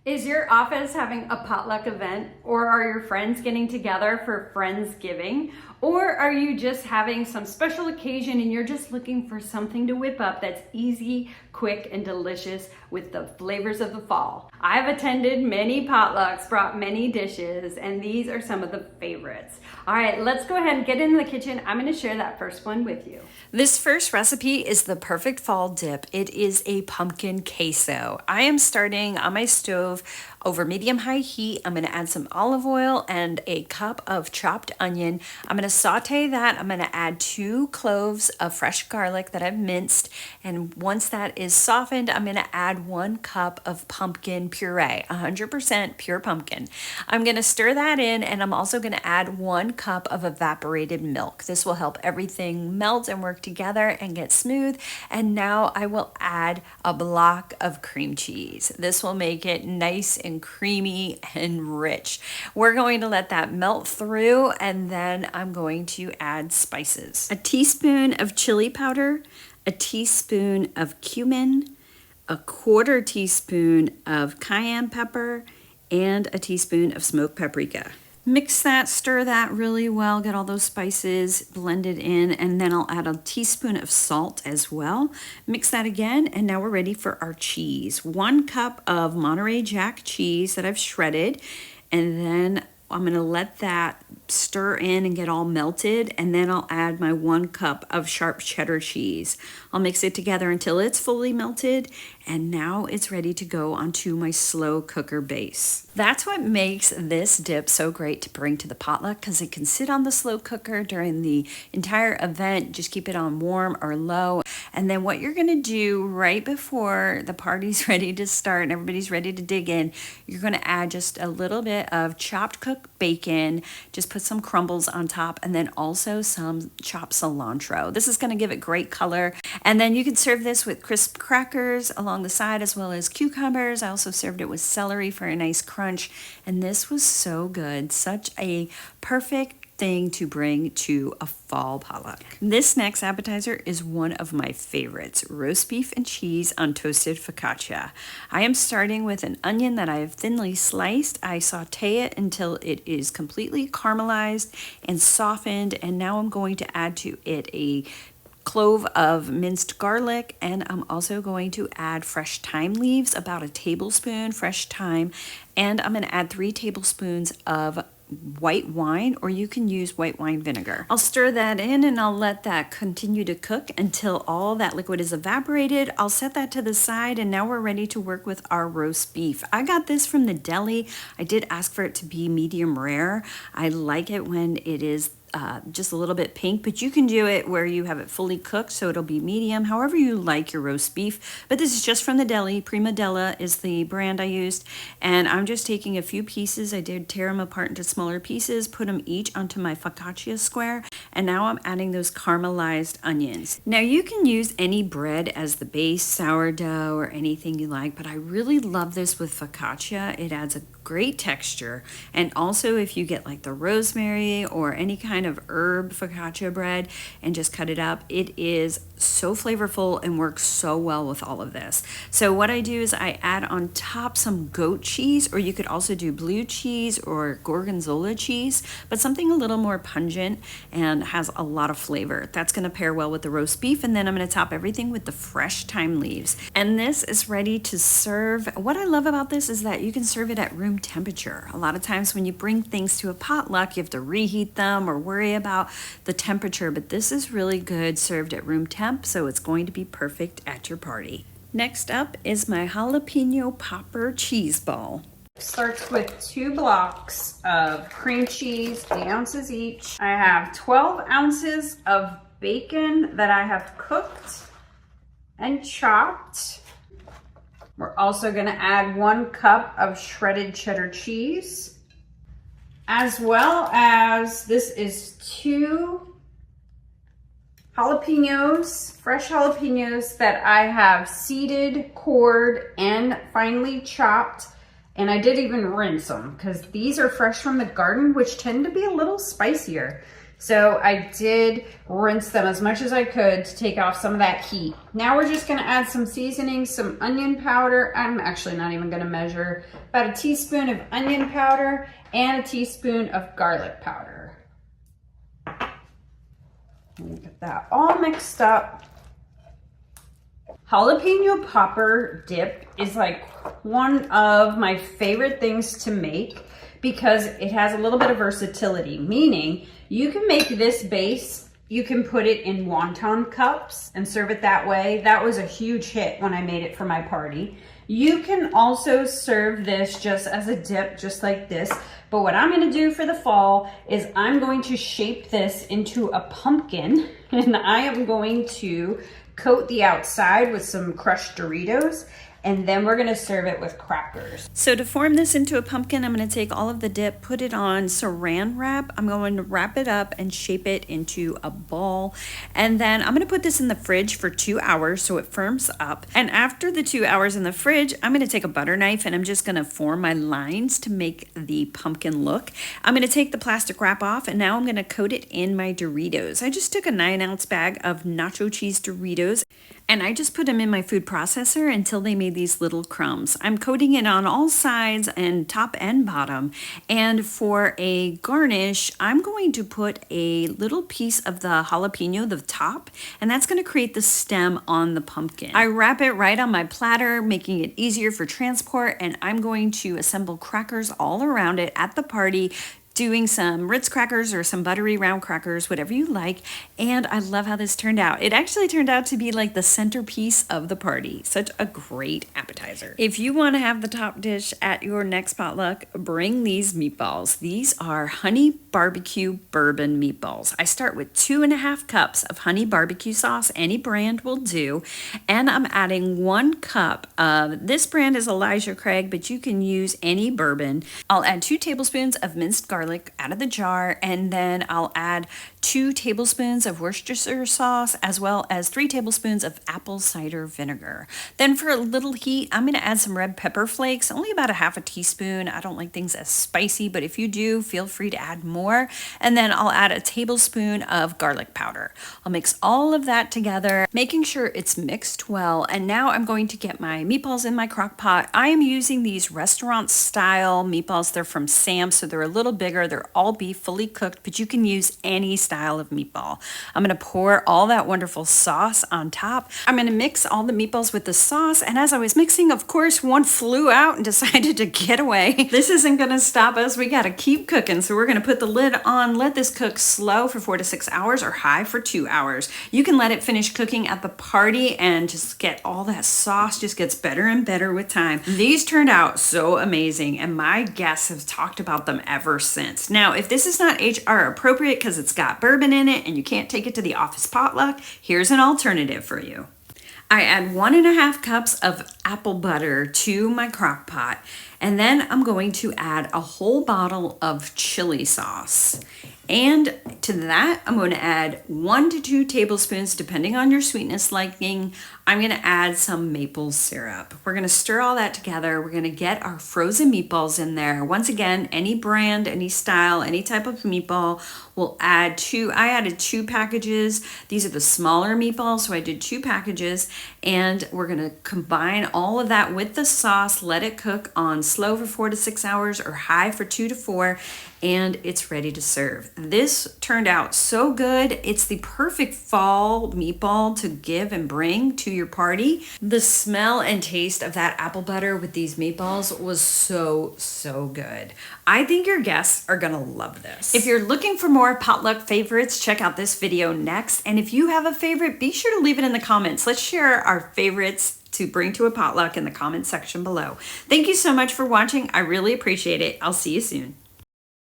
Is your office having a potluck event, or are your friends getting together for Friendsgiving? Or are you just having some special occasion and you're just looking for something to whip up that's easy, quick, and delicious with the flavors of the fall? I've attended many potlucks, brought many dishes, and these are some of the favorites. All right, let's go ahead and get into the kitchen. I'm gonna share that first one with you. This first recipe is the perfect fall dip. It is a pumpkin queso. I am starting on my stove over medium-high heat. I'm gonna add some olive oil and a cup of chopped onion. I'm gonna saute that. I'm gonna add 2 cloves of fresh garlic that I've minced. And once that is softened, I'm gonna add 1 cup of pumpkin puree, 100% pure pumpkin. I'm gonna stir that in, and I'm also gonna add 1 cup of evaporated milk. This will help everything melt and work together and get smooth. And now I will add a block of cream cheese. This will make it nice and creamy and rich. We're going to let that melt through, and then I'm going to add spices. A teaspoon of chili powder, a teaspoon of cumin, a 1/4 teaspoon of cayenne pepper, and a teaspoon of smoked paprika. Mix that, stir that really well, get all those spices blended in, and then I'll add a teaspoon of salt as well. Mix that again, and now we're ready for our cheese. 1 cup of Monterey Jack cheese that I've shredded, and then I'm gonna let that stir in and get all melted, and then I'll add my 1 cup of sharp cheddar cheese. I'll mix it together until it's fully melted, and now it's ready to go onto my slow cooker base. That's what makes this dip so great to bring to the potluck, because it can sit on the slow cooker during the entire event. Just keep it on warm or low. And then what you're gonna do right before the party's ready to start and everybody's ready to dig in, you're gonna add just a little bit of chopped cooked bacon, just put some crumbles on top, and then also some chopped cilantro. This is gonna give it great color. And then you can serve this with crisp crackers along the side, as well as cucumbers. I also served it with celery for a nice crunch, and this was so good. Such a perfect thing to bring to a fall potluck. This next appetizer is one of my favorites: roast beef and cheese on toasted focaccia. I am starting with an onion that I have thinly sliced. I saute it until it is completely caramelized and softened, and now I'm going to add to it a clove of minced garlic, and I'm also going to add fresh thyme leaves, about a tablespoon fresh thyme, and I'm going to add 3 tablespoons of white wine, or you can use white wine vinegar. I'll stir that in, and I'll let that continue to cook until all that liquid is evaporated. I'll set that to the side, and now we're ready to work with our roast beef. I got this from the deli. I did ask for it to be medium rare. I like it when it is just a little bit pink, but you can do it where you have it fully cooked, so it'll be medium, however you like your roast beef. But this is just from the deli. Prima Della is the brand I used, and I'm just taking a few pieces. I did tear them apart into smaller pieces, put them each onto my focaccia square, and now I'm adding those caramelized onions. Now you can use any bread as the base, sourdough or anything you like, but I really love this with focaccia. It adds a great texture, and also if you get like the rosemary or any kind of herb focaccia bread and just cut it up, it is so flavorful and works so well with all of this. So what I do is I add on top some goat cheese, or you could also do blue cheese or gorgonzola cheese, but something a little more pungent and has a lot of flavor. That's going to pair well with the roast beef, and then I'm going to top everything with the fresh thyme leaves. And this is ready to serve. What I love about this is that you can serve it at room temperature. A lot of times when you bring things to a potluck, you have to reheat them or worry about the temperature, but this is really good served at room temp, so it's going to be perfect at your party. Next up is my jalapeno popper cheese ball. Starts with 2 blocks of cream cheese, 8 ounces each. I have 12 ounces of bacon that I have cooked and chopped. We're also going to add 1 cup of shredded cheddar cheese, as well as this is 2 jalapenos, fresh jalapenos that I have seeded, cored, and finely chopped. And I did even rinse them because these are fresh from the garden, which tend to be a little spicier. So I did rinse them as much as I could to take off some of that heat. Now we're just gonna add some seasoning, some onion powder. I'm actually not even gonna measure. About a teaspoon of onion powder and a teaspoon of garlic powder. Get that all mixed up. Jalapeno popper dip is like one of my favorite things to make because it has a little bit of versatility, meaning you can make this base, you can put it in wonton cups and serve it that way. That was a huge hit when I made it for my party. You can also serve this just as a dip, just like this. But what I'm gonna do for the fall is I'm going to shape this into a pumpkin, and I am going to coat the outside with some crushed Doritos, and then we're gonna serve it with crackers. So to form this into a pumpkin, I'm gonna take all of the dip, put it on saran wrap. I'm going to wrap it up and shape it into a ball. And then I'm gonna put this in the fridge for 2 hours so it firms up. And after the 2 hours in the fridge, I'm gonna take a butter knife and I'm just gonna form my lines to make the pumpkin look. I'm gonna take the plastic wrap off and now I'm gonna coat it in my Doritos. I just took a 9-ounce bag of nacho cheese Doritos and I just put them in my food processor until they made these little crumbs. I'm coating it on all sides and top and bottom. And for a garnish, I'm going to put a little piece of the jalapeno, the top, and that's gonna create the stem on the pumpkin. I wrap it right on my platter, making it easier for transport, and I'm going to assemble crackers all around it at the party, doing some Ritz crackers or some buttery round crackers, whatever you like. And I love how this turned out. It actually turned out to be like the centerpiece of the party. Such a great appetizer. If you want to have the top dish at your next potluck, bring these meatballs. These are honey barbecue bourbon meatballs. I start with 2.5 cups of honey barbecue sauce. Any brand will do. And I'm adding 1 cup of, this brand is Elijah Craig, but you can use any bourbon. I'll add 2 tablespoons of minced garlic out of the jar, and then I'll add 2 tablespoons of Worcestershire sauce as well as 3 tablespoons of apple cider vinegar. Then for a little heat, I'm going to add some red pepper flakes, only about a 1/2 teaspoon. I don't like things as spicy, but if you do, feel free to add more. And then I'll add a tablespoon of garlic powder. I'll mix all of that together, making sure it's mixed well. And now I'm going to get my meatballs in my crock pot. I am using these restaurant style meatballs. They're from Sam's, so they're a little bigger. They're all beef, fully cooked, but you can use any style of meatball. I'm gonna pour all that wonderful sauce on top. I'm gonna mix all the meatballs with the sauce, and as I was mixing, of course, one flew out and decided to get away. This isn't gonna stop us. We gotta keep cooking, so we're gonna put the lid on, let this cook slow for 4 to 6 hours or high for 2 hours. You can let it finish cooking at the party and just get all that sauce, just gets better and better with time. These turned out so amazing, and my guests have talked about them ever since. Now, if this is not HR appropriate because it's got bourbon in it and you can't take it to the office potluck, here's an alternative for you. I add 1.5 cups of apple butter to my crock pot, and then I'm going to add a whole bottle of chili sauce. And to that, I'm going to add 1 to 2 tablespoons, depending on your sweetness liking. I'm going to add some maple syrup. We're going to stir all that together. We're going to get our frozen meatballs in there. Once again, any brand, any style, any type of meatball. We'll add 2. I added 2 packages. These are the smaller meatballs, so I did 2 packages. And we're going to combine all of that with the sauce, let it cook on slow for 4 to 6 hours or high for 2 to 4. And it's ready to serve. This turned out so good. It's the perfect fall meatball to give and bring to your party. The smell and taste of that apple butter with these meatballs was so, so good. I think your guests are gonna love this. If you're looking for more potluck favorites, check out this video next. And if you have a favorite, be sure to leave it in the comments. Let's share our favorites to bring to a potluck in the comment section below. Thank you so much for watching. I really appreciate it. I'll see you soon.